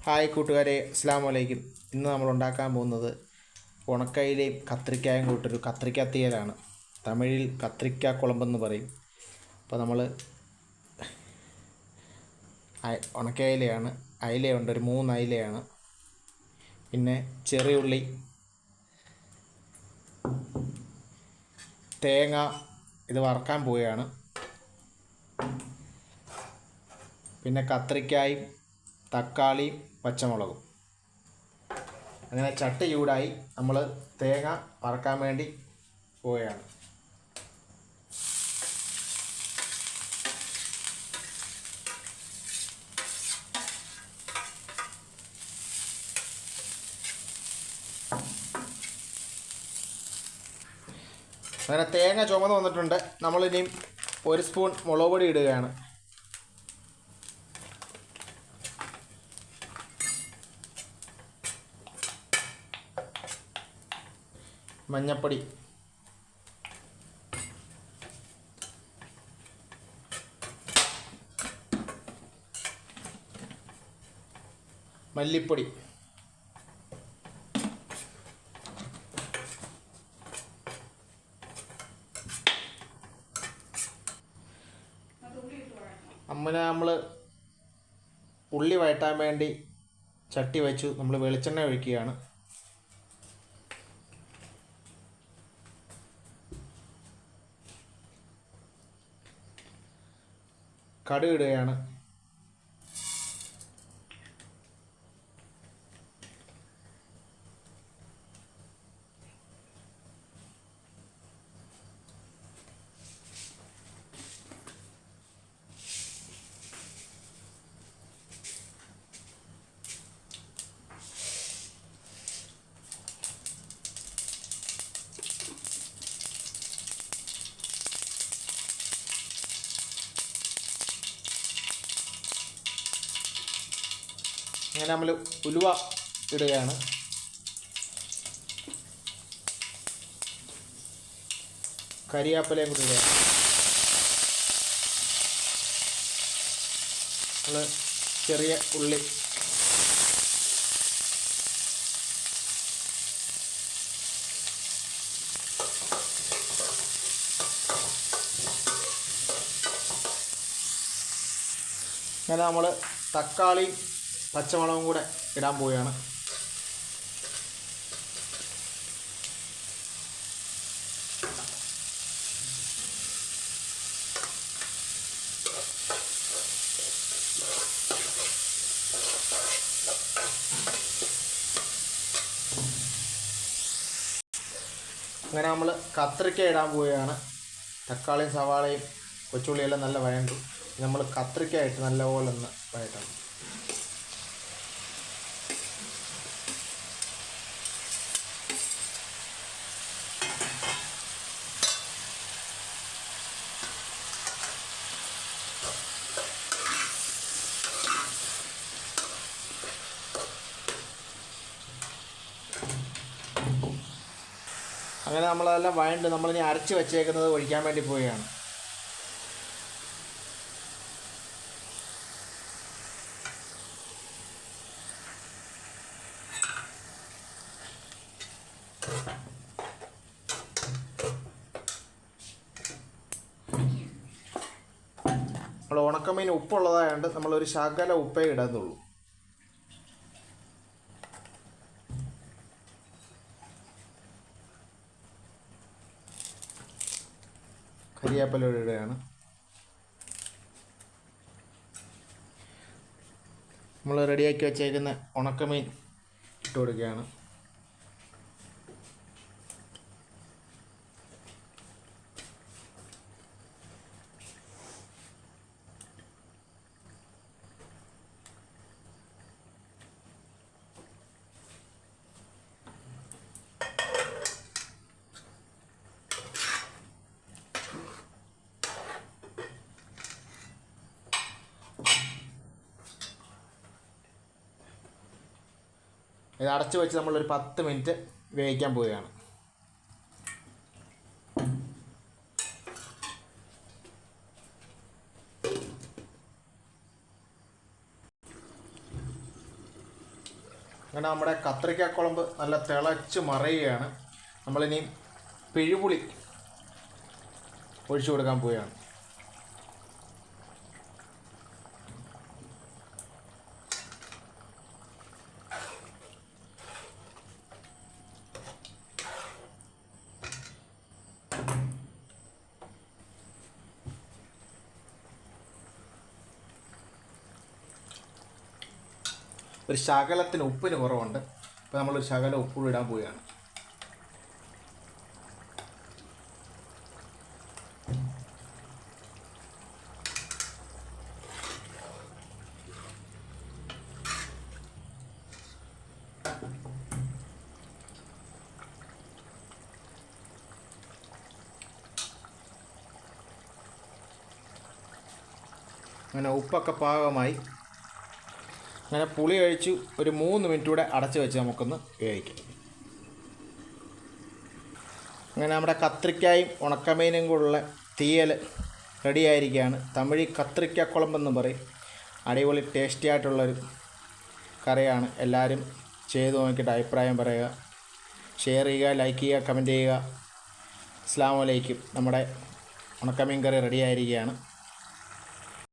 Hi കൂട്ടുകാരെ, അസ്സാം വലൈക്കും. ഇന്ന് നമ്മൾ ഉണ്ടാക്കാൻ പോകുന്നത് ഉണക്കയിലയും കത്രിക്കായും കൂട്ടൊരു കത്രിക്ക തീയലാണ്. തമിഴിൽ കത്രിക്ക കുളമ്പെന്ന് പറയും. അപ്പോൾ നമ്മൾ ഉണക്ക അയിലയാണ്. അയിലയുണ്ട്, ഒരു 3 അയിലയാണ്. പിന്നെ ചെറിയുള്ളി, തേങ്ങ, ഇത് വറക്കാൻ പോവുകയാണ്. പിന്നെ കത്രിക്കായും തക്കാളിയും പച്ചമുളകും. അങ്ങനെ ചട്ടി ചൂടായി നമ്മൾ തേങ്ങ വറക്കാൻ വേണ്ടി പോവുകയാണ്. അങ്ങനെ തേങ്ങ ചുമന്ന് വന്നിട്ടുണ്ട്. നമ്മളിനിയും 1 സ്പൂൺ മുളക് പൊടി ഇടുകയാണ്. മഞ്ഞപ്പൊടി, മല്ലിപ്പൊടി, നമ്മൾ ഉള്ളി വഴറ്റാൻ വേണ്ടി ചട്ടി വെച്ചു. നമ്മൾ വെളിച്ചെണ്ണ ഒഴിക്കുകയാണ്. കടുക് ഇടുകയാണ്. അങ്ങനെ നമ്മൾ ഉലുവ ഇടുകയാണ്. കരിയാപ്പിലയും കൂടി ഇടുകയാണ്. നമ്മൾ ചെറിയ ഉള്ളി, അങ്ങനെ നമ്മൾ തക്കാളിയും പച്ചമുളകും കൂടെ ഇടാൻ പോവുകയാണ്. അങ്ങനെ നമ്മൾ കത്രിക്ക ഇടാൻ പോവുകയാണ്. തക്കാളിയും സവാളയും കൊച്ചുള്ളിയെല്ലാം നല്ല വഴണ്ടു. നമ്മൾ കത്രിക്ക ഇട്ട് നല്ലപോലെ ഒന്ന് വഴറ്റണം. അങ്ങനെ നമ്മളതെല്ലാം വഴണ്ട് നമ്മളിനി അരച്ച് വെച്ചേക്കുന്നത് ഒഴിക്കാൻ വേണ്ടി പോവുകയാണ്. നമ്മൾ ഉണക്കമീൻ ഉപ്പുള്ളതായതുകൊണ്ട് നമ്മളൊരു ശകല ഉപ്പേ ഇടാന്നുള്ളൂ. കരിയാപ്പില ഇടുകയാണ്. നമ്മൾ റെഡിയാക്കി വെച്ചേക്കുന്ന ഉണക്കമീൻ ഇട്ട് കൊടുക്കുകയാണ്. ഇത് അടച്ച് വെച്ച് നമ്മളൊരു 10 മിനിറ്റ് വേവിക്കാൻ പോവുകയാണ്. അങ്ങനെ നമ്മുടെ കത്രിക്കക്കുളമ്പ് നല്ല തിളച്ച് മറയുകയാണ്. നമ്മളിനി പിഴുപുളി ഒഴിച്ചു കൊടുക്കാൻ പോവുകയാണ്. ഒരു ശകലത്തിന് ഉപ്പിന് കുറവുണ്ട്. അപ്പോൾ നമ്മളൊരു ശകലം ഉപ്പ് ഇടാൻ പോവുകയാണ്. അങ്ങനെ ഉപ്പൊക്കെ പാകമായി. അങ്ങനെ പുളി ഒഴിച്ച് ഒരു 3 മിനിറ്റ് കൂടെ അടച്ച് വെച്ച് നമുക്കൊന്ന് വേവിക്കാം. അങ്ങനെ നമ്മുടെ കത്രിക്കായും ഉണക്കമീനും കൂടെയുള്ള തീയൽ റെഡിയായിരിക്കുകയാണ്. തമിഴിൽ കത്രിക്കക്കുളമ്പെന്ന് പറയും. അടിപൊളി ടേസ്റ്റി ആയിട്ടുള്ളൊരു കറിയാണ്. എല്ലാവരും ചെയ്ത് നോക്കിയിട്ട് അഭിപ്രായം പറയുക, ഷെയർ ചെയ്യുക, ലൈക്ക് ചെയ്യുക, കമൻറ്റ് ചെയ്യുക. അസ്സലാമു അലൈക്കും. നമ്മുടെ ഉണക്കമീൻ കറി റെഡിയായിരിക്കുകയാണ്.